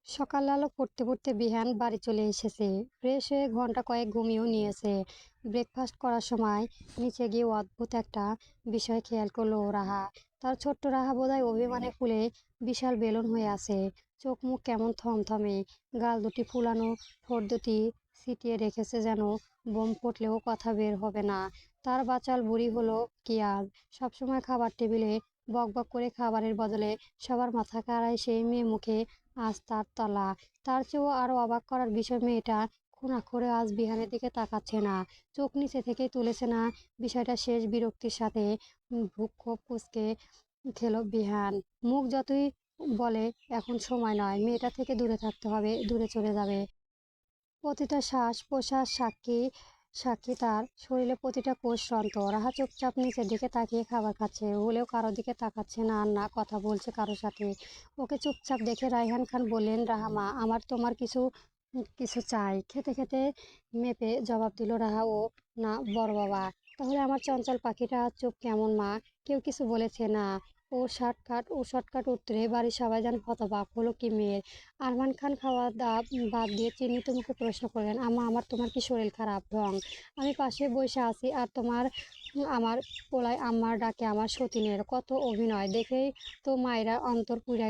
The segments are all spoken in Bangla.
সকাল আলো পড়তে পড়তে বিহান বাড়ি চলে এসেছে। ফ্রেশ হয়ে ঘন্টা কয়েক ঘুমিয়েও নিয়েছে। ব্রেকফাস্ট করার সময় নিচে গিয়ে অদ্ভুত একটা বিষয় খেয়াল করলো রাহা। তার ছোট্ট রাহা বোধহয় অভিমানে ফুলে বিশাল বেলুন হয়ে আছে। চোখ মুখ কেমন থমথমে, গাল দুটি ফুলানো, ঠোঁট দুটি ছিটিয়ে রেখেছে যেন বোম ফুটলেও কথা বের হবে না। তার বাচাল বুড়ি হলো কি আজ? সবসময় খাবার টেবিলে বক বক করে খাবারের বদলে সবার মাথা কাড়ায় সেই মেয়ে মুখে আজ তার তলা। তার চেয়েও আরো অবাক করার বিষয়, মেয়েটা খুন আজ বিহানের দিকে তাকাচ্ছে না, চোখ নিচে থেকে তুলেছে না। বিষয়টা শেষ বিরক্তির সাথে ভ্রু কুঁচকে খেলো বিহান। মুখ যতই বলে এখন সময় নয়, মেয়েটা থেকে দূরে থাকতে হবে, দূরে চলে যাবে। প্রতিটা শ্বাস প্রশ্বাস সাক্ষী সাক্ষী তার শরীরে প্রতিটা কোষ শ্রান্ত। রাহা চুপচাপ নিচের দিকে তাকিয়ে খাবার খাচ্ছে, হলেও কারো দিকে তাকাচ্ছে না, আর না কথা বলছে কারোর সাথে। ওকে চুপচাপ দেখে রায়হান খান বললেন, রাহা মা, আমার তোমার কিছু কিছু চাই। খেতে খেতে মেপে জবাব দিল রাহা, ও না বড় বাবা। তাহলে আমার চঞ্চল পাখিটা আজ চুপ কেমন মা? কেউ কিছু বলেছে না? ও শর্টকাট উত্তরে বাড়ির সবাই যেন হতবাক হলো, কি মেয়ের? আরমান খান খাওয়া দাওয়া বাদ দিয়ে চিন্তিত মুখে প্রশ্ন করলেন, আম্মা, তোমার কি শরীর খারাপ? ঢং। আমি পাশে বসে আছি আর তোমার আমার পোলায় আম্মার ডাকে আমার সতীনের কত অভিনয় দেখেই তো মায়েরা অন্তর পুরে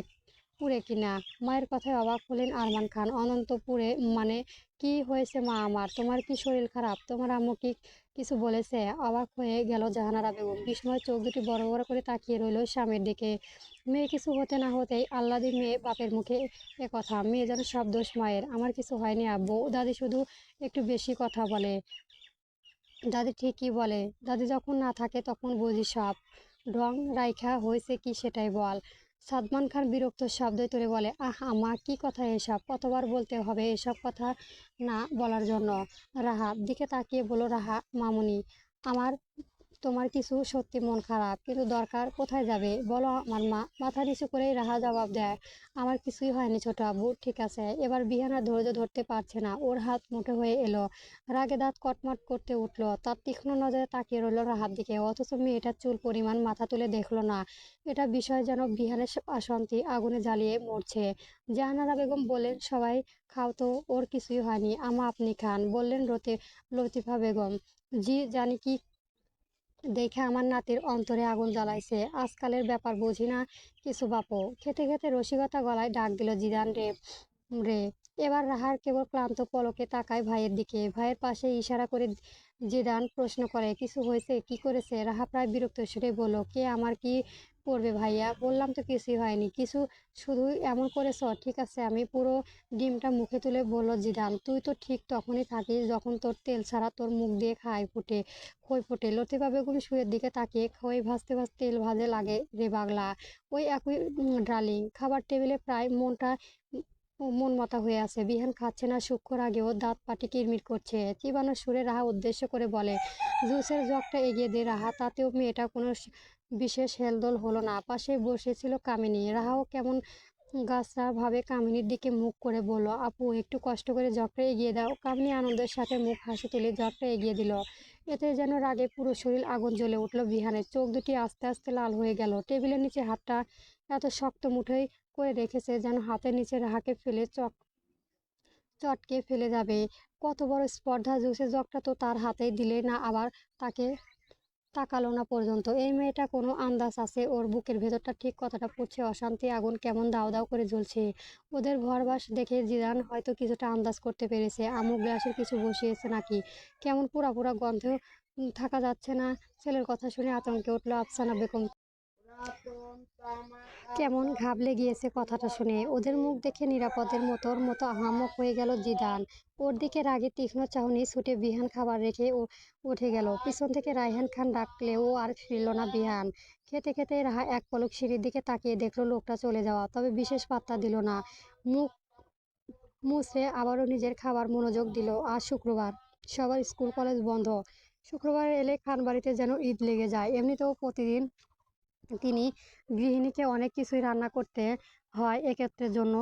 পুরে কিনা। মায়ের কথায় অবাক হলেন আরমান খান। অনন্তপুরে মানে? কি হয়েছে মা আমার? তোমার কি শরীর খারাপ? তোমার আম্মু কি কিছু বলেছে? অবাক হয়ে গেল জাহানারা বেগম। বিস্ময় চোখ দুটি বড় বড় করে তাকিয়ে রইল স্বামীর দিকে। মেয়ে কিছু হতে না হতেই আহ্লাদে মেয়ে বাপের মুখে এ কথা। মেয়ে যেন সব দোষ মায়ের। আমার কিছু হয়নি আব্বু, দাদি শুধু একটু বেশি কথা বলে। দাদি ঠিকই বলে, দাদি যখন না থাকে তখন বুঝি সব। ঢং রাইখা হয়েছে কি সেটাই বল। সাদমান খান বিরক্ত শব্দে তুলে বলে, আহ আম্মা, কি কথা এসব? কতবার বলতে হবে এসব কথা না বলার জন্য? রাহা দিকে তাকিয়ে বলো, রাহা মামুনি, আমার তোমার কিছু সত্যি মন খারাপ, কিন্তু দরকার কোথায় যাবে বলো আমার মা? মাথা নিচু করেই রাহা জবাব দেয়, আমার কিছুই হয়নি ছোট আব্বু, ঠিক আছে। এবার বিহানা ধৈর্য ধরতে পারছে না, ওর হাত মুঠো হয়ে এলো। রাগে দাঁত কটমট করতে উঠলো। তার তীক্ষ্ণ নজরে তাকিয়ে রইল রাহার দিকে, অথচ মেয়েটার চুল পরিমাণ মাথা তুলে দেখলো না। এটা বিষয় যেন বিহানের অশান্তি আগুনে জ্বালিয়ে মরছে। জাহানারা বেগম বললেন, সবাই খাও তো, ওর কিছুই হয়নি আমা, আপনি খান, বললেন লতিফা বেগম। জি জানি, কি দেখে আমার নাতির অন্তরে আগুন জ্বালাইছে। আজকালের ব্যাপার বুঝি না কিছু বাপু। খেতে খেতে রসিকতা গলায় ডাক দিল, জিদান রে রে। এবার রাহার কেবল ক্লান্ত পলকে তাকায় ভাইয়ের দিকে। ভাইয়ের পাশে ইশারা করে জিদান প্রশ্ন করে, কিছু হয়েছে? কি করেছে? রাহা প্রায় বিরক্ত সুরে বলল, কে আমার কি করবে ভাইয়া? বললাম তো কিছুই হয়নি কিছু, শুধু এমন করেছ। ঠিক আছে, আমি পুরো ডিমটা মুখে তুলে বলল জিদান, তুই তো ঠিক তখনই থাকিস যখন তোর তেল ছাড়া তোর মুখ দিয়ে খই ফোটে। লতিফা বেগম শুয়ের দিকে তাকিয়ে, খই ভাজতে ভাজতে তেল ভাজে লাগে রে পাগলা। ওই একই ডার্লিং। খাবার টেবিলে প্রায় মন মতা হয়ে আছে। বিহান খাচ্ছে না সূক্ষ্ম রাগে, ওর দাঁত পাটি কিরমির করছে। চিবানোর সুরে রাহা উদ্দেশ্য করে বলে, জুসের জগটা এগিয়ে দে রাহা। তাতেও মেয়েটা কোনো বিশেষ হেলদোল হলো না। পাশে বসেছিল কামিনী। রাহাও কেমন গাছরা ভাবে কামিনীর দিকে মুখ করে বলল, আপু, একটু কষ্ট করে জগটা এগিয়ে দাও। কামিনী আনন্দের সাথে মুখ হাসি তুলে জগটা এগিয়ে দিল। এতে যেন রাগে পুরো শরীর আগুন জ্বলে উঠল বিহানের। চোখ দুটি আস্তে আস্তে লাল হয়ে গেল। টেবিলের নিচে হাতটা এত শক্ত মুঠোয় করে রেখেছে যেন হাতের নিচে রাহাকে ফেলে চটকে ফেলে যাবে। কত বড় স্পর্ধা! জুসের জগটা তো তার হাতেই দিলে না, আবার তাকে তাকালো না পর্যন্ত। এই মেয়েটা কোনো আন্দাজ আছে ওর বুকের ভেতরটা ঠিক কতটা পুড়ছে? অশান্তি আগুন কেমন দাউ দাউ করে জ্বলছে। ওদের ঘরবাস দেখে জিদান হয়তো কিছুটা আন্দাজ করতে পেরেছে, আম্মু গ্যাসের কিছু বসিয়েছে নাকি। কেমন পোড়া পোড়া গন্ধেও থাকা যাচ্ছে না। ছেলের কথা শুনে আতঙ্কে উঠলো আফসানা বেগম। কেমন ঘাবলে গিয়েছে কথাটা শুনে। ওদের মুখ দেখে নিরাপদের মতো আহাম্মক হয়ে গেল জিদান। ওর দিকে রাগে তীক্ষ্ণ চাহনি ছুটে বিহান খাবার রেখে উঠে গেল। পিছন থেকে রায়হান খান ডাকলেও আর ফিরল না বিহান। খেতে খেতে রাহা এক পলক সিঁড়ির দিকে তাকিয়ে দেখলো লোকটা চলে যাওয়া, তবে বিশেষ পাত্তা দিল না। মুখ মুছড়ে আবারও নিজের খাবার মনোযোগ দিল। আজ শুক্রবার, সবার স্কুল কলেজ বন্ধ। শুক্রবার এলে খান বাড়িতে যেন ঈদ লেগে যায়। এমনিতেও প্রতিদিন তিনি গৃহিণীকে অনেক কিছুই রান্না করতে হয় একত্রের জন্য।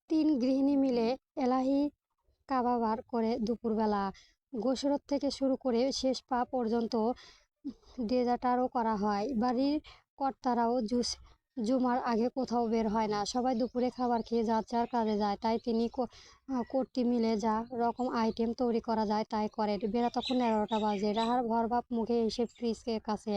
তিন গৃহিণী মিলে এলাহি কাবাবার করে দুপুরবেলা। গোশরত থেকে শুরু করে শেষ পা পর্যন্ত ডেজার্টারও করা হয়। বাড়ির কর্তারাও জুমার আগে কোথাও বের হয় না। সবাই দুপুরে খাবার খেয়ে যার যার কাজে যায়। তাই তিনি কর্তী মিলে যা রকম আইটেম তৈরি করা যায় তাই করে। বেলা তখন 11টা বাজে। রাহার ভরবাপ মুখে এসে ফ্রিজের কাছে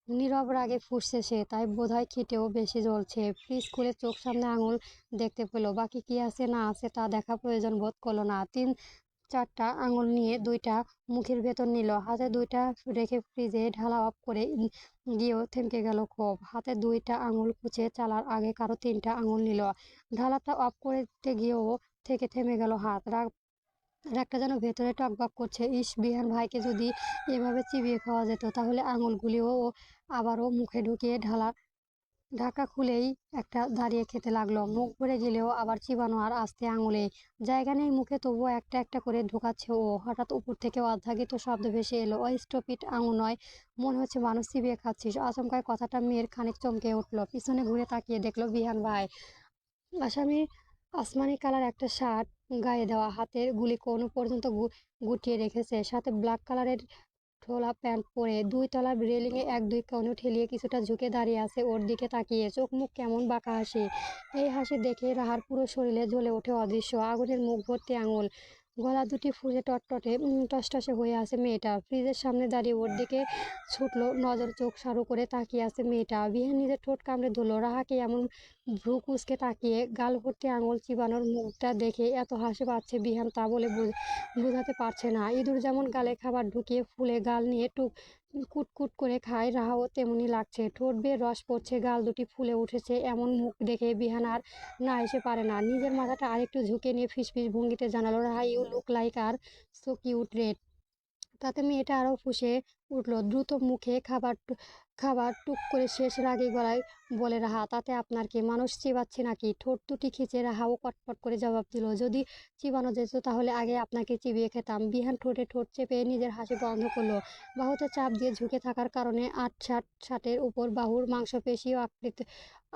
নীরব রাগে ফুঁসছে সে। তাই বোধহয় খিদেও বেশি জ্বলছে। ফ্রিজ খুলে চোখ সামনে আঙুল দেখতে পেল। বাকি কি আছে না আছে তা দেখা প্রয়োজন বোধ করলো না। 3-4টা আঙুল নিয়ে 2টা মুখের ভেতর নিল। হাতে 2টা রেখে ফ্রিজে ঢালা অফ করে গিয়েও থমকে গেল ক্ষোভ। হাতে 2টা আঙুল কুচে চালার আগে কারো 3টা আঙুল নিল। ঢালাটা অফ করতে গিয়েও থেকে থেমে গেল হাত। রাগটা যেন ভেতরে টগবগ করছে। ইস, বিহান ভাইকে যদি এভাবে চিবিয়ে খাওয়া যেত তাহলে আঙুলগুলিও আবারও মুখে ঢুকিয়ে ঢাকা খুলেই একটা দাঁড়িয়ে খেতে লাগলো। মুখ ভরে গেলেও আবার চিবানো আর আস্তে আঙুলে জায়গা নেই মুখে, তবুও একটা একটা করে ঢোকাচ্ছে ও। হঠাৎ উপর থেকে অর্ধাগিত শব্দ ভেসে এলো, ওই স্টপ ইট আঙুল নয়, মনে হচ্ছে মানুষ চিবিয়ে খাচ্ছিস। আচমকায় কথাটা মেয়ের খানিক চমকে উঠলো। পিছনে ঘুরে তাকিয়ে দেখলো বিহান ভাই। আসামি আসমানি কালার একটা শার্ট গায়ে দেওয়া, হাতের গুলি কোণ পর্যন্ত গুটিয়ে রেখেছে, সাথে ব্ল্যাক কালারের ঢোলা প্যান্ট পরে 2 তলা রেলিংয়ে 1-2 কনু ঠেলিয়ে কিছুটা ঝুঁকে দাঁড়িয়ে আছে ওর দিকে তাকিয়ে। চোখ মুখ কেমন বাঁকা হাসি। এই হাসি দেখে রাহার পুরো শরীরে জ্বলে ওঠে অদৃশ্য আগুনের মুখ ভর্তি আঙুল। গলা দুটি ফুলে টসটসে হয়ে আছে মেয়েটা। ফ্রিজের সামনে দাঁড়িয়ে ওর দিকে ছুটলো নজর, চোখ সারু করে তাকিয়ে আছে মেয়েটা। বিহান নিজের ঠোঁট কামড়ে ধরল। রাহাকে এমন ভ্রু কুঁচকে তাকিয়ে গাল ভর্তি আঙুল চিবানোর মুখটা দেখে এত হাসি পাচ্ছে বিহান তা বলে বোঝাতে পারছে না। ইঁদুর যেমন গালে খাবার ঢুকিয়ে ফুলে গাল নিয়ে কুটকুট করে খায়, রাহাও তেমনি লাগছে। ঠোঁট বেয়ে রস পড়ছে, গাল দুটি ফুলে উঠেছে। এমন মুখ দেখে বিহান আর না এসে পারে না। নিজের মাথাটা আরেকটু ঝুঁকে নিয়ে ফিসফিস ভঙ্গিতে জানালো, Raha, you look like are so cute red. তাতে মেয়েটা আরও ফুঁসে উঠল। দ্রুত মুখে খাবার টুক করে শেষ রাগী গলায় বলে, রাহা, তাতে আপনার কি? মানুষ চিবাচ্ছি নাকি? ঠোঁট দুটি খিঁচে রাহাও কটপট করে জবাব দিল, যদি চিবানো যেত তাহলে আগে আপনাকে চিবিয়ে খেতাম। বিহান ঠোঁটে ঠোঁট চেপে নিজের হাসি বন্ধ করলো। বাহুতে চাপ দিয়ে ঝুঁকে থাকার কারণে শার্টের উপর বাহুর মাংসপেশি ও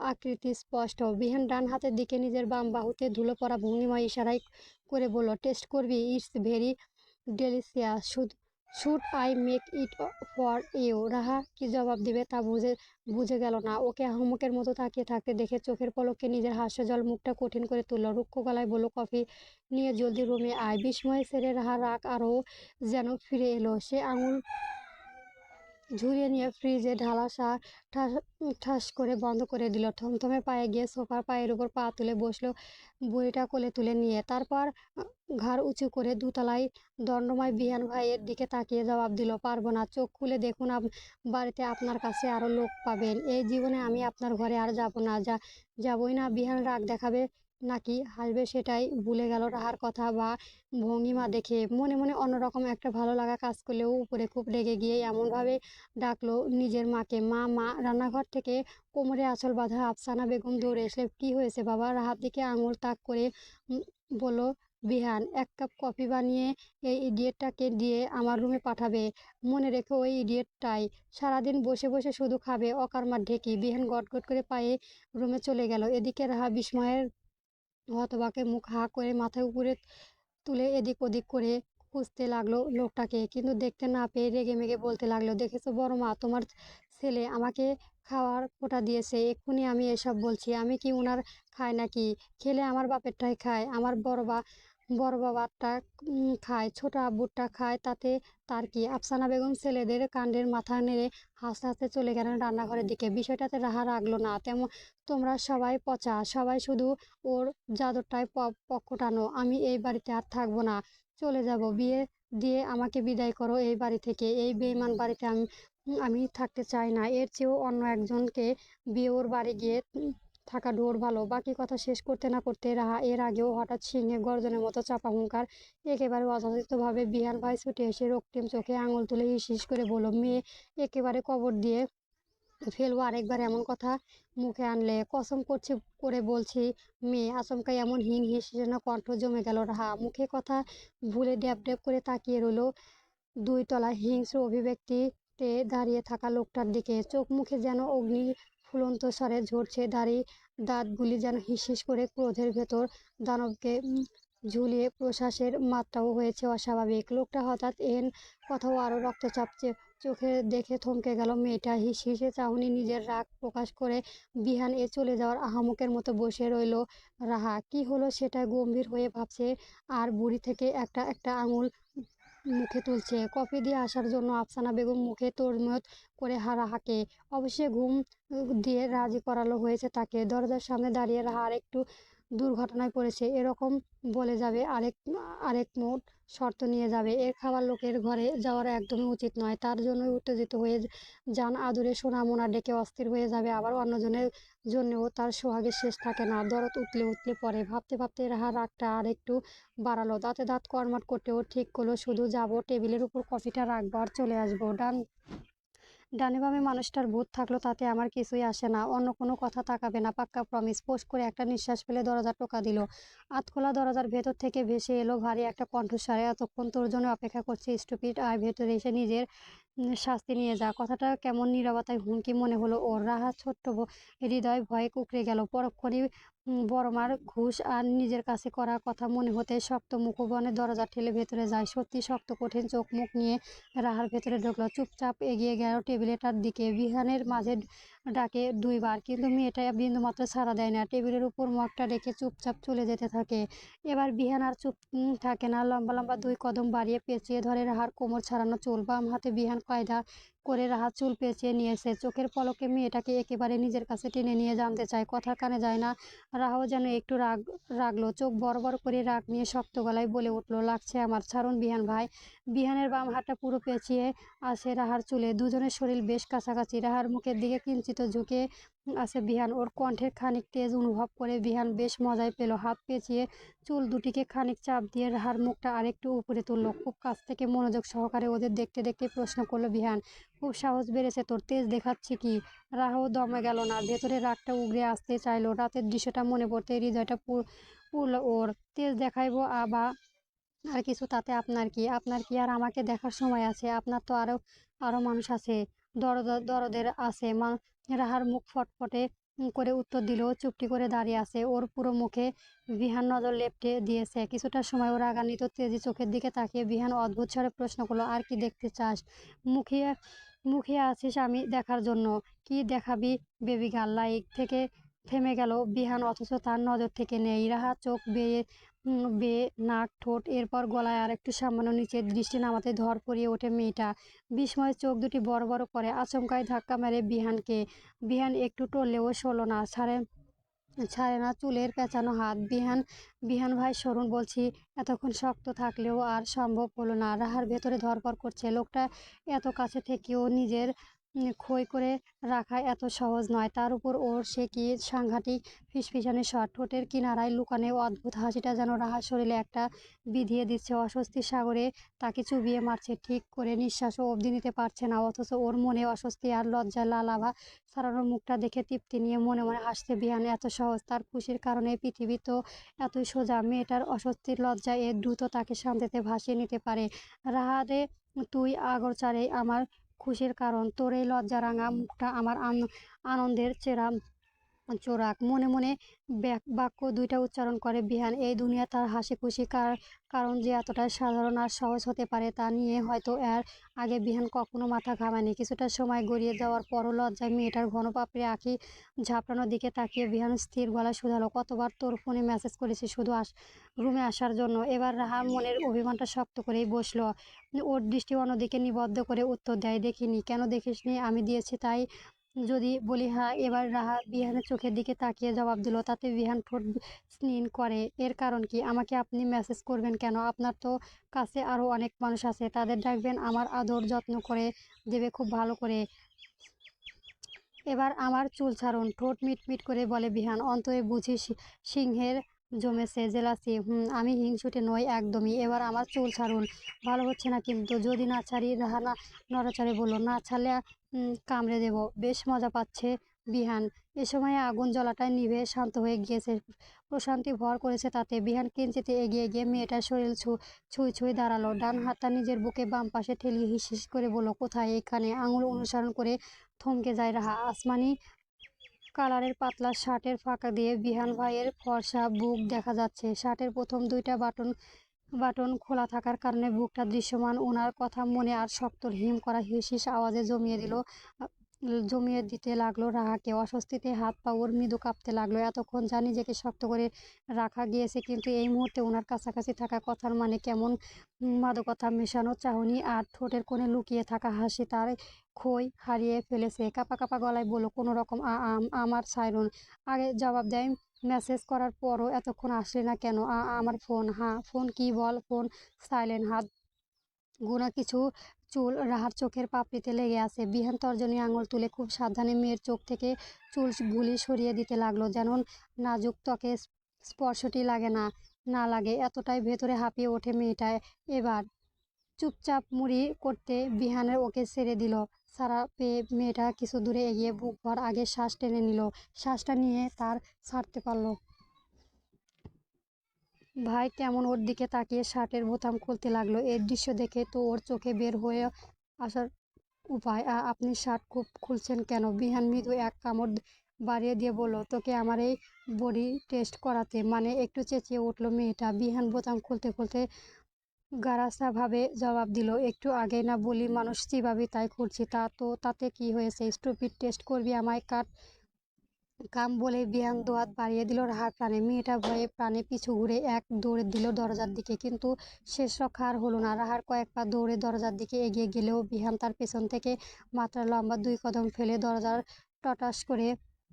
আকৃতি স্পষ্ট। বিহান ডান হাতের দিকে নিজের বাম বাহুতে ধুলো পড়া ভঙ্গিময় ইশারায় করে বলল, টেস্ট করবি? It's very delicious. Should I make it for you? Raha কি জবাব দিবে তা বুঝে গেল না। ওকে আহম্মকের মতো তাকিয়ে থাকতে দেখে চোখের পলকে নিজের হাস্যজ্জ্বল মুখটা কঠিন করে তুলল। রুক্ষ গলায় বলল, কফি নিয়ে জলদি রুমে আয়। বিস্ময়ে ছেড়ে রাহার রাগ আরও যেন ফিরে এলো। সে আঙুল ঝুরিয়ে নিয়ে ফ্রিজে ঢালা ঠাস করে বন্ধ করে দিল। থমথমে পায়ে গিয়ে সোফার পায়ের উপর পা তুলে বসলো বুড়িটা কোলে তুলে নিয়ে। তারপর ঘাড় উঁচু করে 2তলায় দণ্ডময় বিহান ভাইয়ের দিকে তাকিয়ে জবাব দিল, পারবো না। চোখ খুলে দেখুন, বাড়িতে আপনার কাছে আরো লোক পাবেন। এই জীবনে আমি আপনার ঘরে আর যাব না। যাবই না। বিহান রাগ দেখাবে নাকি হাসবে সেটাই ভুলে গেল রাহার কথা বা ভঙ্গিমা দেখে। মনে মনে অন্যরকম একটা ভালো লাগা কাজ করলেও উপরে খুব রেগে গিয়ে এমনভাবে ডাকলো নিজের মাকে, মা, মা। রান্নাঘর থেকে কোমরে আঁচল বাঁধা আফসানা বেগম দৌড়ে এসে, কি হয়েছে বাবা? রাহার দিকে আঙুল তাক করে বলল বিহান, 1 কাপ কফি বানিয়ে এই ইডিয়েটটাকে দিয়ে আমার রুমে পাঠাবে। মনে রেখো, ওই ইডিয়েটটাই সারাদিন বসে বসে শুধু খাবে অকারমার ঢেকি। বিহান গটগট করে পায়ে রুমে চলে গেল। এদিকে রাহা বিস্ময়ের হতবাকে মুখ হাঁ করে মাথায় উপরে তুলে এদিক ওদিক করে খুঁজতে লাগলো লোকটাকে, কিন্তু দেখতে না পেয়ে রেগেমেগে বলতে লাগলো, দেখেছো বড় মা, তোমার ছেলে আমাকে খাওয়ার খোঁটা দিয়েছে। এক্ষুনি আমি এসব বলছি। আমি কি উনার খায় নাকি? খেলে আমার বাপেরটাই খায়, আমার বড় বাবারটা খায়, ছোট আব্বুরটা খায়, তাতে তার কি? আফসানা বেগম ছেলেদের কাণ্ডের মাথা নেড়ে হাসতে হাসতে চলে গেলেন রান্নাঘরের দিকে। বিষয়টাতে রাহা রাগলো না। তোমরা সবাই পচা, সবাই শুধু ওর জাদুরটায় পক্ষ টানো। আমি এই বাড়িতে আর থাকবো না, চলে যাব। বিয়ে দিয়ে আমাকে বিদায় করো এই বাড়ি থেকে। এই বেইমান বাড়িতে আমি থাকতে চাই না। এর চেয়েও অন্য একজনকে বিয়ে ওর বাড়ি গিয়ে থাকা ডোর ভালো। বাকি কথা শেষ করতে না করতে রাহা এর আগেও হঠাৎ সিংহে গর্জনের মতো চাপা হুঙ্কার একেবারে অযাচিতভাবে বিহান ভাই ছুটে এসে রক্তিম চোখে আঙুল তুলে হিস হিস করে বলল, মেয়ে একেবারে কবর দিয়ে ফেলবো আরেকবার এমন কথা মুখে আনলে। কসম করে বলছি মেয়ে। আচমকা এমন হিস যেন কণ্ঠ জমে গেল রাহা। মুখে কথা ভুলে ড্যাব ড্যাব করে তাকিয়ে রইল 2তলা হিংস্র অভিব্যক্তিতে দাঁড়িয়ে থাকা লোকটার দিকে। চোখ মুখে যেন অগ্নি ফুলন্ত স্বরে ঝরছে, দাঁতগুলি যেন হিস হিস করে ক্রোধের ভেতর দানবকে ঝুলিয়ে। প্রশ্বাসের মাত্রাও হয়েছে অস্বাভাবিক। লোকটা হঠাৎ এহেন কথাও আরো রক্তচাপ চোখে দেখে থমকে গেল মেয়েটা। হিসে চাহনি নিজের রাগ প্রকাশ করে বিহান চলে যাওয়ার আহামুকের মতো বসে রইল রাহা। কি হলো সেটা গম্ভীর হয়ে ভাবছে, আর বুড়ি থেকে একটা একটা আঙুল মুখে তুলছে। কফি দিয়ে আসার জন্য আফসানা বেগম মুখে তরমত করে রাহাকে অবশ্যই ঘুম দিয়ে রাজি করালো হয়েছে তাকে। দরজার সামনে দাঁড়িয়ে রাহা আরেকটু দুর্ঘটনায় পড়েছে এরকম বলে যাবে, আরেক নোট শর্ত নিয়ে যাবে। এর খাবার লোকের ঘরে যাওয়ার একদমই উচিত নয়। তার জন্যই উত্তেজিত হয়ে যান আদুরে সোনামোনা ডেকে অস্থির হয়ে যাবে। আবার অন্যজনের জন্যেও তার সোহাগের শেষ থাকে না। দরদ উতলে উতলে পড়ে। ভাবতে ভাবতে রাহা রাগটা আর একটু বাড়ালো। দাঁতে দাঁত কড়মড় করতেও ঠিক করলো, শুধু যাবো, টেবিলের উপর কফিটা রাখবো আর চলে আসবো। ডানে বামে মানুষটার ভূত থাকলো তাতে আমার কিছুই আসে না। অন্য কোনো কথা তাকাবে না, পাক্কা প্রমিস। ফোঁস করে একটা নিঃশ্বাস ফেলে দরজা টোকা দিল। আধখোলা দরজার ভেতর থেকে ভেসে এলো ভারী একটা কণ্ঠস্বরে, এতক্ষণ তোর জন্য অপেক্ষা করছি স্টুপিড, আয় ভেতরে এসে নিজের শাস্তি নিয়ে যা। কথাটা কেমন নীরবতায় হুমকি মনে হলো ওর। রাহা ছোট্ট হৃদয় ভয়ে কুঁকড়ে গেল। পরক্ষণেই বড়মার ঘুষ আর নিজের কাছে করা কথা মনে হতে শক্ত মুখবনে দরজা ঠেলে ভেতরে যায়। সত্যি শক্ত কঠিন চোখ মুখ নিয়ে রাহার ভেতরে ঢুকলো। চুপচাপ এগিয়ে গেল টেবিলটার দিকে। বিহানের মাঝে ডাকে দুইবার, কিন্তু মেয়েটা বিন্দুমাত্র সাড়া দেয় না। টেবিলের উপর মগটা রেখে চুপচাপ চলে যেতে থাকে। এবার বিহান আর চুপ থাকে না। লম্বা লম্বা দুই কদম বাড়িয়ে পেঁচিয়ে ধরে রাহার কোমর ছাড়ানো চুল। বাম হাতে বিহান কায়দা করে রাহার চুল পেঁচিয়ে নিয়েছে। চোখের পলকে মেয়েটাকে একেবারে নিজের কাছে টেনে নিয়ে জানতে চায়, কথা কানে যায় না। রাহাও যেন একটু রাগলো। চোখ বড় বড় করে রাগ নিয়ে শক্ত গলায় বলে উঠলো, লাগছে আমার, ছাড়ুন বিহান ভাই। বিহানের বাম হাতটা পুরো পেঁচিয়ে আছে রাহার চুলে। দুজনের শরীর বেশ কাছাকাছি। রাহার মুখের দিকে কিঞ্চিত ঝুঁকে আছে বিহান। ওর কণ্ঠের খানিক তেজ অনুভব করে বিহান বেশ মজাই পেল। হাত পেঁচিয়ে চুল দুটিকে খানিক চাপ দিয়ে রাহার মুখটা আরেকটু উপরে তুললো। খুব কাছ থেকে মনোযোগ সহকারে ওদের দেখতে দেখতে প্রশ্ন করলো বিহান, খুব সাহস বেড়েছে তোর, তেজ দেখাচ্ছি কি? রাহাও দমে গেল না। ভেতরে রাগটা উগরে আসতে চাইলো। রাতের দৃশ্যটা মনে পড়তে হৃদয়টা পুরলো ওর। তেজ দেখাইবো বা আর কিছু, তাতে আপনার কি? আপনার কি আর আমাকে দেখার সময় আছে? আপনার তো আরো মানুষ আছে, দরদের আছে। রাহার মুখ ফটফটে করে উত্তর দিল। চুপটি করে দাঁড়িয়ে আছে। ওর পুরো মুখে বিহান নজর লেপটে দিয়েছে। কিছুটা সময় ও রাগান্বিত তেজি চোখের দিকে তাকিয়ে বিহান অদ্ভুত স্বরে প্রশ্ন করলো, আর কি দেখতে চাস? মুখিয়ে মুখিয়ে আছিস আমি দেখার জন্য? কি দেখাবি বেবি গার্ল? লাইক থেকে থেমে গেল বিহান, অথচ তার নজর থেকে নেই। রাহা চোখ বেয়ে নাক ঠোঁট, এরপর গলায় আর একটু সামান্য নিচে দৃষ্টি নামাতে ধর পড়িয়ে ওঠে মেয়েটা। বিস্ময়ে চোখ দুটি বড় বড় করে আচমকাই ধাক্কা মেরে বিহানকে। বিহান একটু টললেও সরল না, ছাড়ে না চুলের পেঁচানো হাত। বিহান ভাই সরুন বলছি। এতক্ষণ শক্ত থাকলেও আর সম্ভব হলো না। রাহার ভেতরে ধড়ফড় করছে। লোকটা এত কাছে থেকেও নিজের খই করে রাখা এত সহজ নয়। তার উপর ওর সে কি সাংঘাতিক ফিসফিসানি স্বর। ঠোঁটের কিনারায় লুকানো অদ্ভুত হাসিটা যেন রাহার শরীরে একটা বিধিয়ে দিচ্ছে। অস্বস্তির সাগরে তাকে চুবিয়ে মারছে। ঠিক করে নিঃশ্বাসও অবধি নিতে পারছে না। অথচ ওর মনে অস্বস্তি আর লজ্জার লালাভা ছাড়ানোর মুখটা দেখে তৃপ্তি নিয়ে মনে মনে হাসছে বিহান। এত সহজ তার খুশির কারণে? পৃথিবী তো এতই সোজা। মেয়েটার অস্বস্তির লজ্জা দ্রুত তাকে শান্তিতে ভাসিয়ে নিতে পারে। রাহা রে, তুই আগরচারে আমার খুশির কারণ। তোর এই লজ্জারাঙা মুখটা আমার আনন্দের চোরাক। মনে মনে বাক্য দুইটা উচ্চারণ করে বিহান। এই দুনিয়া তার হাসি খুশি কারণ যে এতটাই সাধারণ আর সহজ হতে পারে তা নিয়ে হয়তো এর আগে বিহান কখনো মাথা ঘামায়নি। কিছুটা সময় গড়িয়ে যাওয়ার পরও লজ্জায় মেয়েটার ঘন পাপড়ি আঁখি ঝাপটানোর দিকে তাকিয়ে বিহান স্থির গলায় শুধালো, কতবার তোর ফোনে মেসেজ করেছি শুধু রুমে আসার জন্য? এবার রাহা মনের অভিমানটা শক্ত করেই বসলো। ওর দৃষ্টি অন্যদিকে নিবদ্ধ করে উত্তর দেয়, দেখিনি। কেন দেখিসনি? আমি দিয়েছি তাই যদি বলি হ্যাঁ? এবার রাহা বিহানের চোখের দিকে তাকিয়ে জবাব দিল। তাতে বিহান ঠোঁট স্নিন করে। এর কারণ কি? আমাকে আপনি মেসেজ করবেন কেন? আপনার তো কাছে আরো অনেক মানুষ আছে, তাদের ডাকবেন, আমার আদর যত্ন করে দেবে খুব ভালো করে। এবার আমার চুল ছাড়ুন। ঠোঁট মিটমিট করে বলে বিহান। অন্তরে বুঝি সিংহের জমেছে জেলাসি। আমি হিংসুটে নই একদমই। এবার আমার চুল ছাড়ুন। ভালো হচ্ছে না কিন্তু। যদি না ছাড়ি? রাহা নড়াচড়ে বলল, না ছাড়লে কামড়ে দেব। বেশ মজা পাচ্ছে বিহান। এ সময় আগুন জ্বলাটায় নিভে শান্ত হয়ে গিয়েছে। প্রশান্তি ভর করেছে তাতে। বিহান কিঞ্চিত এগিয়ে গিয়ে মেয়েটার শরীর ছুঁই ছুঁই দাঁড়ালো। ডান হাতটা নিজের বুকে বাম পাশে ঠেলিয়ে হিস হিস করে বলল, কোথায়? এখানে। আঙুল অনুসরণ করে থমকে যায় রাহা। আসমানি কালারের পাতলা শার্টের ফাঁকা দিয়ে বিহান ভাইয়ের ফর্সা বুক দেখা যাচ্ছে। শার্টের প্রথম দুইটা বাটন বাটন খোলা থাকার কারণে বুকটা দৃশ্যমান। ওনার কথা মনে আর শক্ত হিম করা হিস আওয়াজে জমিয়ে দিতে লাগলো রাহাকে। অস্বস্তিতে হাত পা ওর মৃদু কাঁপতে লাগলো। এতক্ষণ যা নিজেকে শক্ত করে রাখা গিয়েছে, কিন্তু এই মুহূর্তে ওনার কাছাকাছি থাকা কথার মানে কেমন মাদকতা মেশানো চাহনি আর ঠোঁটের কোণে লুকিয়ে থাকা হাসি তার খই হারিয়ে ফেলেছে। কাঁপা কাঁপা গলায় বলল, কোনো রকম আমার সাইরন। আগে জবাব দেয়, মেসেজ করার পরও এতক্ষণ আসলে না কেন? আমার ফোন। হ্যাঁ ফোন, কি বল? Phone silent. হাত গোনা কিছু চুল রাহার চোখের পাপড়িতে লেগে আছে। বিহান তর্জনী আঙুল তুলে খুব সাবধানে মেয়ের চোখ থেকে চুলগুলি সরিয়ে দিতে লাগলো, যেন নাজুক ত্বকে স্পর্শটি লাগে না লাগে। এতটাই ভেতরে হাঁপিয়ে ওঠে মেয়েটা। এবার চুপচাপ মুড়ি করতে বিহানের ওকে ছেড়ে দিল। সারা পেয়ে মেয়েটা কিছু দূরে এগিয়ে বুক ভর আগে শ্বাস টেনে নিল। শ্বাসটা নিয়ে তার ছাড়তে পারলো। ভাই কেমন ওর দিকে তাকিয়ে শার্টের বোতাম খুলতে লাগলো। এই দৃশ্য দেখে তো ওর চোখে বের হয়ে আসার উপায়। আপনি শার্ট খুব খুলছেন কেন? বিহান মৃদু এক কামড় বাড়িয়ে দিয়ে বলল, তোকে আমার এই বডি টেস্ট করাতে। মানে? একটু চেঁচিয়ে উঠল মেয়েটা। বিহান বোতাম খুলতে খুলতে গারাসাভাবে জবাব দিল, একটু আগেই না বলি মানুষ চিবাবি, তাই খুলছি। তাতে কি হয়েছে? স্টুপিড টেস্ট করবি আমায়? কাম বলে বিহান দোহাত বাড়িয়ে দিল রাহার প্রাণে। মেয়েটা ভয়ে প্রাণে পিছু ঘুরে এক দৌড়ে দিল দরজার দিকে, কিন্তু শেষ রক্ষা আর হলো না। রাহার কয়েক পা দৌড়ে দরজার দিকে এগিয়ে গেলেও বিহান তার পেছন থেকে মাত্রা লম্বা 2 কদম ফেলে দরজার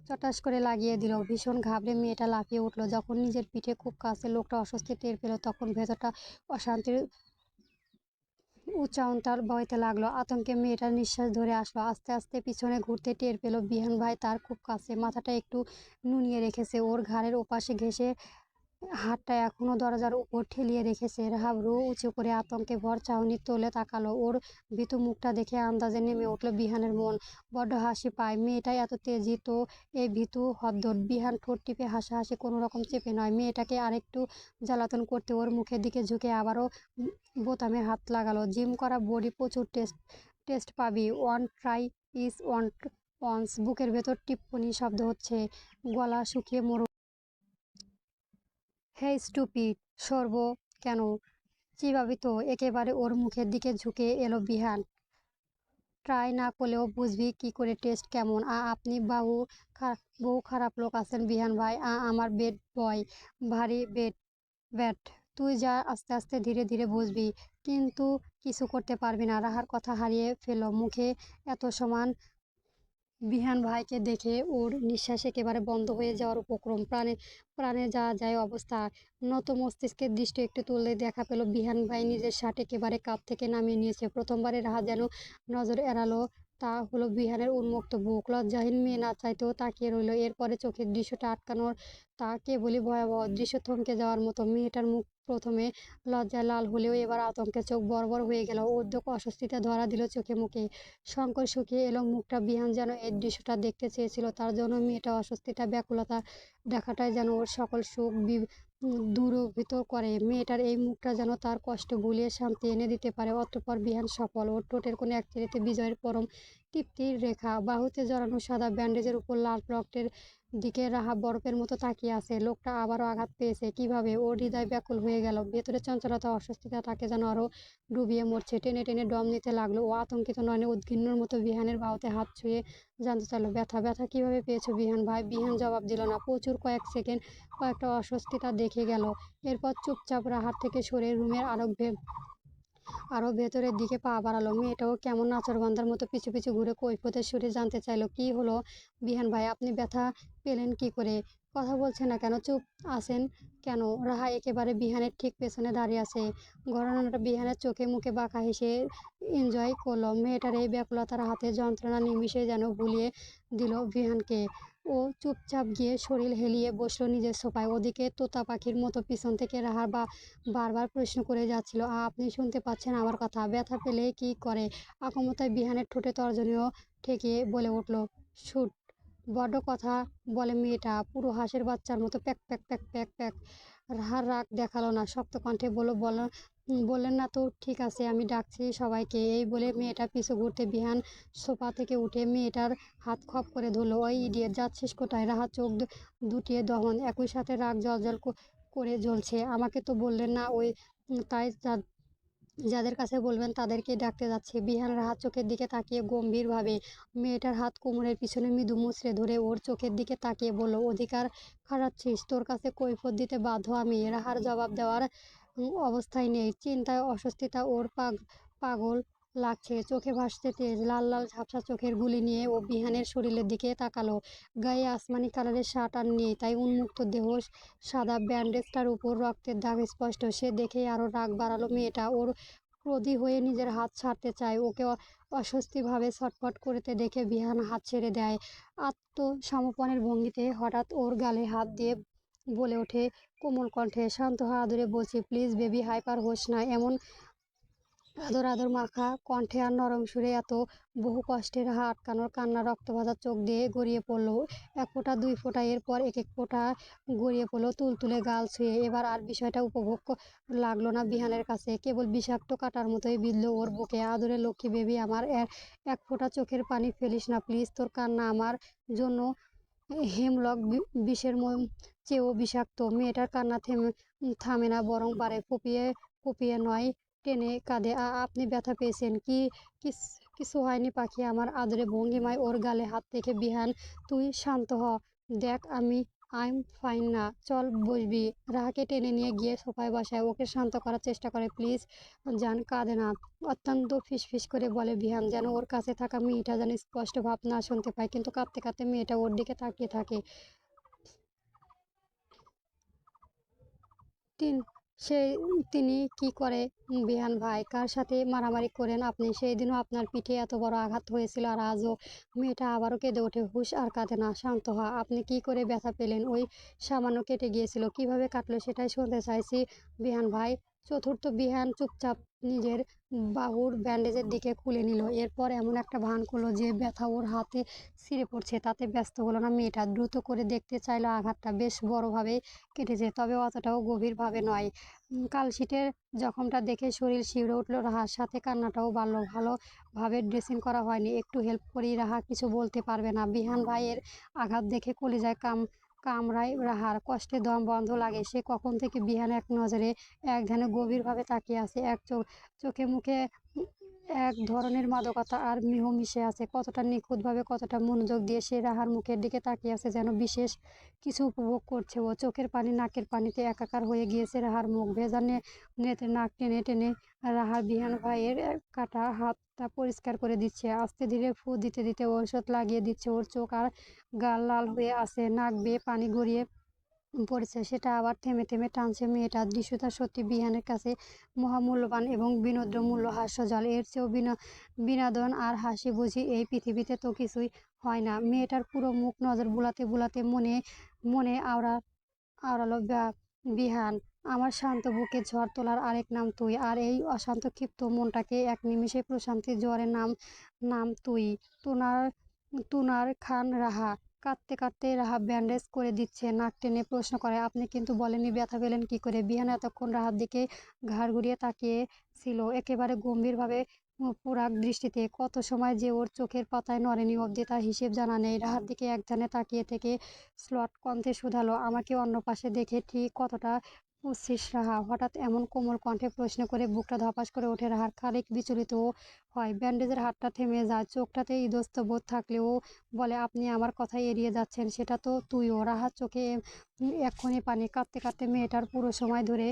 চটাস করে লাগিয়ে দিল। ভীষণ ঘাবড়ে মেয়েটা লাফিয়ে উঠল। যখন নিজের পিঠে খুব কাছে লোকটা অস্বস্তি টের পেল, তখন ভেতরটা অশান্তির উচ্চারণটার বইতে লাগলো। আতঙ্কে মেয়েটার নিঃশ্বাস ধরে আসলো। আস্তে আস্তে পিছনে ঘুরতে টের পেল বিহান ভাই তার খুব কাছে, মাথাটা একটু নুনিয়ে রেখেছে ওর ঘাড়ের ওপাশে ঘেঁষে, হাতটা এখনো দরজার উপর ঠেলিয়ে রেখেছে। রাহাব ভ্রু উঁচু করে আতঙ্কে ভর চাহনি তোলে তাকালো। ওর ভীতু মুখটা দেখে আন্দাজে নেমে উঠল বিহানের মন। বড্ড হাসি পায়। মেয়েটাই এত তেজি তো এই ভীতু হদ্দর। বিহান ঠোঁট টিপে হাসাহাসি কোনো রকম চেপে নয়, মেয়েটাকে আরেকটু জ্বালাতন করতে ওর মুখের দিকে ঝুঁকে আবারও বোতামে হাত লাগালো। জিম করা বডি, প্রচুর টেস্ট পাবি। One try is once. বুকের ভেতর টিপ্পনি শব্দ হচ্ছে। গলা শুকিয়ে মরু। হেই স্টুপিড, সরবো কেন? চিবাবি তো? একেবারে ওর মুখের দিকে ঝুঁকে এলো বিহান। ট্রাই না করলেও বুঝবি কি করে টেস্ট কেমন? আপনি বহু খারাপ লোক আছেন বিহান ভাই। আমার বেড বয় ভারী ব্যাট। তুই যা, আস্তে আস্তে ধীরে ধীরে বুঝবি, কিন্তু কিছু করতে পারবি না। রাহার কথা হারিয়ে ফেলো মুখে এত সমান। বিহান ভাইকে দেখে ওর নিঃশ্বাস একেবারে বন্ধ হয়ে যাওয়ার উপক্রম। প্রাণে যা যায় অবস্থা। নত মস্তিষ্কের দৃষ্টি একটু তুললে দেখা পেল বিহান ভাই নিজের শার্ট একেবারে কাঁধ থেকে নামিয়ে নিয়েছে। প্রথমবারে রাহা যেন নজর এড়ালো, তা হলো বিহানের উন্মুক্ত বুক। লজ্জাহীন মেয়ে না চাইতেও তাকিয়ে রইল। এরপরে চোখের দৃশ্যটা আটকানোর তা কেবলই ভয়াবহ দৃশ্য, থমকে যাওয়ার মতো। মেয়েটার মুখ প্রথমে লজ্জায় লাল হলেও এবার আতঙ্কে চোখ বড় হয়ে গেল। উদ্যোগ অস্বস্তিতে ধরা দিল চোখে মুখে। শঙ্কর শুকিয়ে এলো মুখটা। বিহান যেন এই দৃশ্যটা দেখতে চেয়েছিল, তার জন্য মেয়েটা অস্বস্তিটা ব্যাকুলতা দেখাটাই যেন ওর সকল সুখ দূরীভূত করে। মেয়েটার এই মুখটা যেন তার কষ্ট ভুলিয়ে শান্তি এনে দিতে পারে। অতঃপর বিহান সফল। ওর ঠোঁটের কোণে এক চিরিতে বিজয়ের পরম তৃপ্তির রেখা। বাহুতে জড়ানো সাদা ব্যান্ডেজের উপর লাল রক্তের দিকে রাহা বরফের মতো তাকিয়ে আছে। লোকটা আবারও আঘাত পেয়েছে কিভাবে? ওর হৃদয় ব্যাকুল হয়ে গেল। ভেতরে চঞ্চলতা, অস্বস্তিতা তাকে যেন আরো ডুবিয়ে মরছে। টেনে টেনে দম নিতে লাগলো। ও আতঙ্কিত নয়নে উদ্বিগ্নর মতো বিহানের বাহুতে হাত ছুঁয়ে জানতে চাইল, ব্যথা কিভাবে পেয়েছো বিহান ভাই? বিহান জবাব দিল না। প্রচুর কয়েক সেকেন্ড কয়েকটা অস্বস্তিতা দেখে গেল। এরপর চুপচাপ রাহার থেকে সরে রুমের আরো ভেতরের দিকে পা বাড়ালো। মেয়েটাও কেমন নাছোড়বান্দার মতো পিছু পিছু ঘুরে কৈফিয়তের সুরে জানতে চাইল, কি হলো বিহান ভাই? আপনি ব্যথা পেলেন কি করে? কথা বলছেন না কেন? চুপ আছেন কেন? রাহা একেবারে বিহানের ঠিক পেছনে দাঁড়িয়ে আছে। ঘটনাটা বিহানের চোখে মুখে বাঁকা হেসে এনজয় করলো। মেয়েটার এই ব্যাকুলতার হাতে যন্ত্রণা নিমিষে যেন ভুলিয়ে দিল বিহানকে। ও চুপচাপ গিয়ে শরীর হেলিয়ে বসলো নিজের সোফায়। ওদিকে তোতা পাখির মতো পিছন থেকে রাহার বারবার প্রশ্ন করে যাচ্ছিল, আপনি শুনতে পাচ্ছেন আমার কথা? ব্যথা পেলে কি করে? আকুমতায় বিহানের ঠোঁটে তর্জনীয় ঠেকিয়ে বলে উঠল, শুট। বড্ড কথা বলে মেয়েটা, পুরো হাঁসের বাচ্চার মতো প্যাক প্যাক প্যাক প্যাক প্যাক। রাহার রাগ দেখালো না, শক্ত কণ্ঠে বললেন না তো? ঠিক আছে, আমি ডাকছি সবাইকে। এই বলে মেয়েটা পিছু ঘুরতে বিহান সোফা থেকে উঠে মেয়েটার হাত খপ করে ধরল। ওই ইডিয়েট, যাচ্ছিস কোথায়? রাহা চোখ দুটিয়ে দহন, একই সাথে রাগ জ্বলজ্বল করে জ্বলছে। আমাকে তো বললেন না ওই তাই যাদের কাছে বলবেন তাদেরকেই ডাকতে যাচ্ছি। বিহান রাহাত চোখের দিকে তাকিয়ে গম্ভীরভাবে মেয়েটার হাত কোমরের পিছনে মৃদু মুচড়ে ধরে ওর চোখের দিকে তাকিয়ে বলল, অধিকার হারাচ্ছিস, তোর কাছে কৈফিয়ত দিতে বাধ্য আমি। রাহার জবাব দেওয়ার অবস্থায় নেই। চিন্তায় অস্বস্তিতা ওর পাগল লাগছে, চোখে ভাসছে তেজ। লাল লাল ঝাপসা চোখের গুলি নিয়ে ও বিহানের শরীরের দিকে তাকালো। গায়ে আসমানি কালারের শার্ট আর নেই, তাই উন্মুক্ত দেহ, সাদা ব্যান্ডেজটার উপর রক্তের দাগ স্পষ্ট। সে দেখেই আরো রাগ বাড়ালো। মেয়েটা ওর ক্রোধী হয়ে নিজের হাত ছাড়তে চায়। ওকে অস্বস্তিভাবে ছটফট করতে দেখে বিহান হাত ছেড়ে দেয় আত্মসমর্পণের ভঙ্গিতে। হঠাৎ ওর গালে হাত দিয়ে বলে ওঠে কোমল কণ্ঠে, শান্ত হ আদরে বলছি, প্লিজ বেবি, হাইপার হোস না। এমন আদর আদর মাখা কণ্ঠে আর নরম সুরে এত বহু কষ্টে রাহা আটকানোর কান্না রক্তভাজা চোখ দিয়ে গড়িয়ে পড়ল। এক ফোঁটা, দুই ফোঁটা, এরপর এক এক ফোঁটা গড়িয়ে পড়ল তুলতুলে গাল ছুঁয়ে। এবার আর বিষয়টা উপভোগ লাগলো না বিহানের কাছে, কেবল বিষাক্ত কাঁটার মতোই বিঁধল ওর বুকে। আদরে লক্ষ্মী বেবি আমার, এক ফোঁটা চোখের পানি ফেলিস না প্লিজ। তোর কান্না আমার জন্য হেমলক বিষের চেয়েও বিষাক্ত। মেয়েটার কান্না থামে না, বরং বাড়ে। ফুপিয়ে ফুপিয়ে নয়, টেনে কাঁদে। আপনি ব্যথা পেয়েছেন কি? কিছু হয়নি পাখি আমার। আদরে ভঙ্গিমায় ওর গালে হাত রেখে বিহান, তুই শান্ত হ। দেখ আইম ফাইন না, চল বসবি। রাহাকে টেনে নিয়ে গিয়ে সোফায় বসায়, ওকে শান্ত করার চেষ্টা করে। প্লিজ জান, কাঁদে না। অত্যন্ত ফিসফিস করে বলে বিহান, যেন ওর কাছে থাকা মেয়েটা যেন স্পষ্ট ভাব না শুনতে পায়। কিন্তু কাঁদতে কাঁদতে মেয়েটা ওর দিকে তাকিয়ে থাকে। তিন সেই তিনি কি করে বিহান ভাই? কার সাথে মারামারি করেন আপনি? সেই দিনও আপনার পিঠে এত বড় আঘাত হয়েছিল, আর আজও? মেয়েটা আবারও কেঁদে ওঠে। হুশ, আর কাঁদে না, শান্ত হ। আপনি কি করে ব্যথা পেলেন? ওই সামান্য কেটে গিয়েছিল, কিভাবে কাটলো সেটাই শুনতে চাইছি বিহান ভাই। চতুর্থ বিহান চুপচাপ নিজের বাহুর ব্যান্ডেজের দিকে খুলে নিল। এরপর এমন একটা ভান করলো যে ব্যথা ওর হাতে ছিঁড়ে পড়ছে, তাতে ব্যস্ত হলো না। মেয়েটা দ্রুত করে দেখতে চাইলো আঘাতটা বেশ বড়ভাবে কেটেছে, তবে অতটাও গভীরভাবে নয়। কালশিটের জখমটা দেখে শরীর শিউরে উঠল রাহার, সাথে কান্নাটাও বাড়ল। ভালোভাবে ড্রেসিং করা হয়নি, একটু হেল্প করি। রাহা কিছু বলতে পারবে না। বিহান ভাইয়ের আঘাত দেখে কলিজায় কামড়ায় রাহার, কষ্টে দম বন্ধ লাগে। সে কখন থেকে বিহান এক নজরে এক ধ্যানে গভীরভাবে তাকিয়ে আছে। চোখে মুখে এক ধরনের মাদকতা আর মোহ মিশে আছে। কতটা নিখুঁতভাবে, কতটা মনোযোগ দিয়ে সে রাহার মুখের দিকে তাকিয়ে আছে, যেন বিশেষ কিছু উপভোগ করছে ও। চোখের পানি নাকের পানিতে একাকার হয়ে গিয়েছে রাহার। মুখ ভেজা নেত্রে নাক টেনে টেনে রাহার বিহান ভাইয়ের কাটা হাতটা পরিষ্কার করে দিচ্ছে। আস্তে ধীরে ফু দিতে দিতে ঔষধ লাগিয়ে দিচ্ছে। ওর চোখ আর গাল লাল হয়ে আছে, নাক বেয়ে পানি গড়িয়ে পড়েছে। সেটা আবার থেমে থেমে টানছে। মেয়েটার দৃশ্যটা সত্যি বিহানের কাছে মহামূল্যবান এবং বিনোদনমূল্য হাস্যজল। এর চেয়েও বিনোদন আর হাসি বুঝি এই পৃথিবীতে তো কিছুই হয় না। মেয়েটার পুরো মুখ নজর বুলাতে বুলাতে মনে মনে আওড়ালো বিহান, আমার শান্ত বুকে ঝড় তোলার আরেক নাম তুই। আর এই অশান্ত ক্ষিপ্ত মনটাকে এক নিমেষে প্রশান্তির জোয়ারের নাম নাম তুই। তুনার তুনার খান রাহা। কাঁদতে কাঁদতে রাহা ব্যান্ডেজ করে দিচ্ছে। নাক টেনে প্রশ্ন করে, আপনি কিন্তু বলেননি ব্যথা পেলেন কি করে? বিহান এতক্ষণ রাহার দিকে ঘাড় ঘুরিয়ে তাকিয়ে ছিল, একেবারে গম্ভীরভাবে, পুরাক দৃষ্টিতে। কত সময় যে ওর চোখের পাতায় নড়েনি অবধি তার হিসেব জানা নেই। রাহার দিকে একধানে তাকিয়ে থেকে স্লট কণ্ঠে শুধালো, আমাকে অন্য পাশে দেখে ঠিক কতটা বুঝছিস রাহা? হঠাৎ এমন কোমল কণ্ঠে প্রশ্ন করে বুকটা ধপাস করে ওঠে রাহার। খানিক বিচলিত হয়, ব্যান্ডেজের হাতটা থেমে যায়, চোখটাতে ইতস্তত থাকলেও বলে, আপনি আমার কথা এড়িয়ে যাচ্ছেন, সেটা তো তুইও। রাহার চোখে এক্ষুনি পানি। কাঁদতে কাঁদতে মেয়েটার পুরো সময় ধরে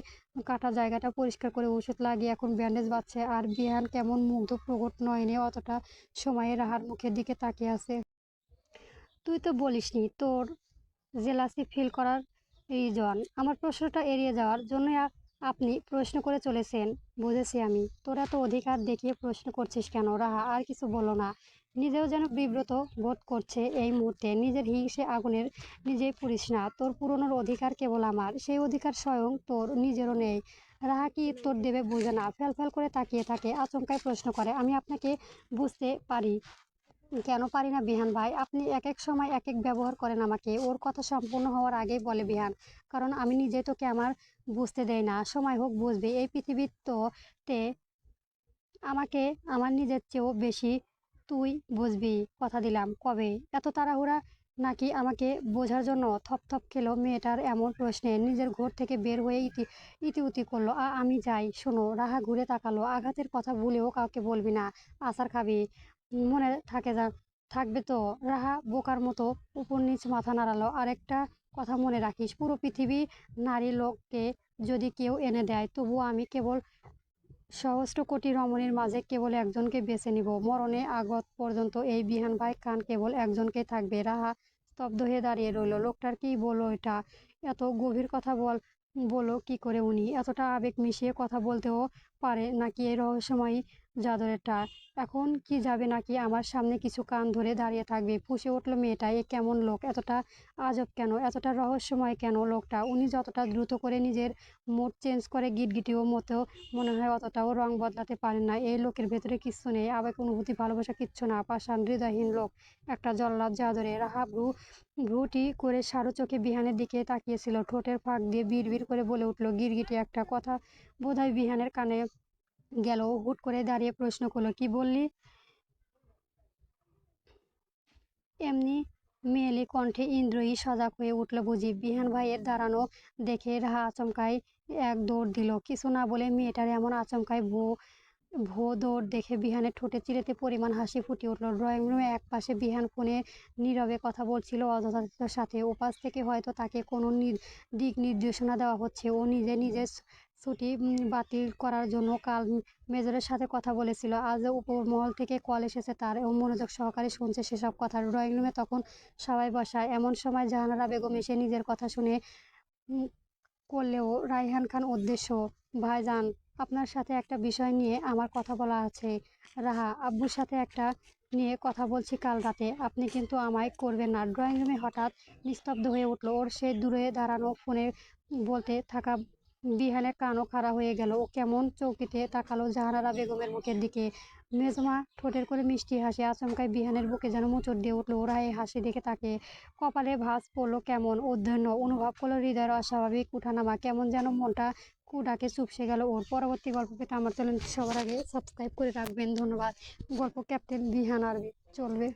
কাটা জায়গাটা পরিষ্কার করে ওষুধ লাগিয়ে এখন ব্যান্ডেজ বাঁধছে। আর বিহান কেমন মুগ্ধ প্রকট নয়নে অতটা সময়ে রাহার মুখের দিকে তাকিয়ে আছে। তুই তো বলিসনি তোর জেলাসি ফিল করার রিজন। আমার প্রশ্নটা এড়িয়ে যাওয়ার জন্যই আপনি প্রশ্ন করে চলেছেন। বুঝেছি আমি। তোরা তো অধিকার দেখিয়ে প্রশ্ন করছিস কেন? রাহা আর কিছু বলল না। নিজেও যেন বিব্রত বোধ করছে এই মুহূর্তে। নিজের হিংসে আগুনের নিজেই পুড়িস না। তোর পুরনোর অধিকার কেবল আমার, সেই অধিকার স্বয়ং তোর নিজেরও নেই। রাহা কি উত্তর দেবে বোঝে না, ফ্যাল ফ্যাল করে তাকিয়ে থাকে। আচমকাই প্রশ্ন করে, আমি আপনাকে বুঝতে পারি? কেন পারি না বিহান ভাই? আপনি এক এক সময় এক এক ব্যবহার করেন আমাকে। ওর কথা সম্পূর্ণ হওয়ার আগেই বলে বিহান, কারণ আমি নিজে তোকে আমার বুঝতে দেই না। সময় হোক বুঝবি। এই পৃথিবীর তে আমাকে আমার নিজের চেয়েও বেশি তুই বুঝবি, কথা দিলাম। কবে? এত তাড়াহুড়া নাকি আমাকে বোঝার জন্য থপথপ খেলো মেয়েটার এমন প্রশ্নে। নিজের ঘর থেকে বের হয়ে ইতিউতি করলো। আমি যাই। শোনো, রাহা ঘুরে তাকালো। আঘাতের কথা ভুলেও কাউকে বলবি না। আচার খাবি, মনে থাকবে তো? রাহা বোকার মতো উপর নিচ মাথা নাড়ালো। আরেকটা কথা মনে রাখিস, পুরো পৃথিবী নারী লোককে যদি কেউ এনে দেয়, তবুও আমি কেবল সহস্র কোটি রমণীর মাঝে কেবল একজনকে বেছে নিব। মরণে আগত পর্যন্ত এই বিহান ভাই খান কেবল একজনকেই থাকবে। রাহা স্তব্ধ হয়ে দাঁড়িয়ে রইল। লোকটার কি বলো এটা? এত গভীর কথা বলো কি করে উনি? এতটা আবেগ মিশিয়ে কথা বলতেও পারে নাকি এই রহস্যময়ী জাদুরেরটা? এখন কি যাবে নাকি আমার সামনে কিছু কান ধরে দাঁড়িয়ে থাকবে? ফুঁসে উঠল মেয়েটা। এ কেমন লোক? এতটা আজব কেন? এতটা রহস্যময় কেন লোকটা? উনি যতটা দ্রুত করে নিজের মুড চেঞ্জ করে গিটগিটিও মতেও মনে হয় অতটাও রং বদলাতে পারেন না। এই লোকের ভেতরে কিচ্ছু নেই, আবেগ, অনুভূতি, ভালোবাসা কিচ্ছু না। পাষাণ হৃদয়হীন লোক, একটা জল্লাদ জাদরে। রাহা ভ্রুটি করে সারু চোখে বিহানের দিকে তাকিয়েছিল। ঠোঁটের ফাঁক দিয়ে বিড়বিড় করে বলে উঠল, গিরগিটি একটা কথা বোধহয় বিহানের কানে গেল। হুট করে দাঁড়িয়ে প্রশ্ন করলো, কি বললি? এমনি মেয়েলি কণ্ঠে। ইন্দ্রই সজাগ হয়ে উঠল বুঝি। বিহান ভাইয়ের দাঁড়ানো দেখে রাহা আচমকাই এক দৌড় দিল। কিছু না বলে মেয়েটার এমন আচমকাই ভো দৌড় দেখে বিহানের ঠোঁটে চিরুতে পরিমাণ হাসি ফুটে উঠল। ড্রয়িং রুমে এক পাশে বিহান ফোনে নীরবে কথা বলছিল অজতার সাথে। ওপাশ থেকে হয়তো তাকে কোনো দিক নির্দেশনা দেওয়া হচ্ছে। ও নিজের ছুটি বাতিল করার জন্য কাল মেজরের সাথে কথা বলেছিল। আজ উপরমহল থেকে কল এসেছে তার। ও মনোযোগ সহকারে শুনছে সেসব কথা। ড্রয়িং রুমে তখন সবাই বসা। এমন সময় জাহানারা বেগম এসে নিজের কথা শুনে করলেও রায়হান খান উদ্দেশ্য, ভাইজান, আপনার সাথে একটা বিষয় নিয়ে আমার কথা বলা আছে। রাহা, আব্বুর সাথে একটা নিয়ে কথা বলছি কাল রাতে, আপনি কিন্তু আমায় করবেন না। ড্রয়িং রুমে হঠাৎ নিস্তব্ধ হয়ে উঠল। ওর সে দূরে দাঁড়ানো ফোনে বলতে থাকা বিহানের কানও খাড়া হয়ে গেল। ও কেমন চৌকিতে তাকালো জাহানারা বেগমের মুখের দিকে। মেজমা ঠোঁটের করে মিষ্টি হাসি। আচমকাই বিহানের বুকে যেন মোচড় দিয়ে উঠলো। ওরা এই হাসি দেখে তাকে কপালে ভাঁজ পড়লো কেমন অধ্যন্য। অনুভব করলো হৃদয়ের অস্বাভাবিক উঠানামা। কেমন যেন মনটা কুডাকে চুপসে গেল ওর। পরবর্তী গল্প পেতে আমার চ্যানেলটি সবার আগে সাবস্ক্রাইব করে রাখবেন। ধন্যবাদ। গল্প ক্যাপ্টেন বিহান আরবি চলবে।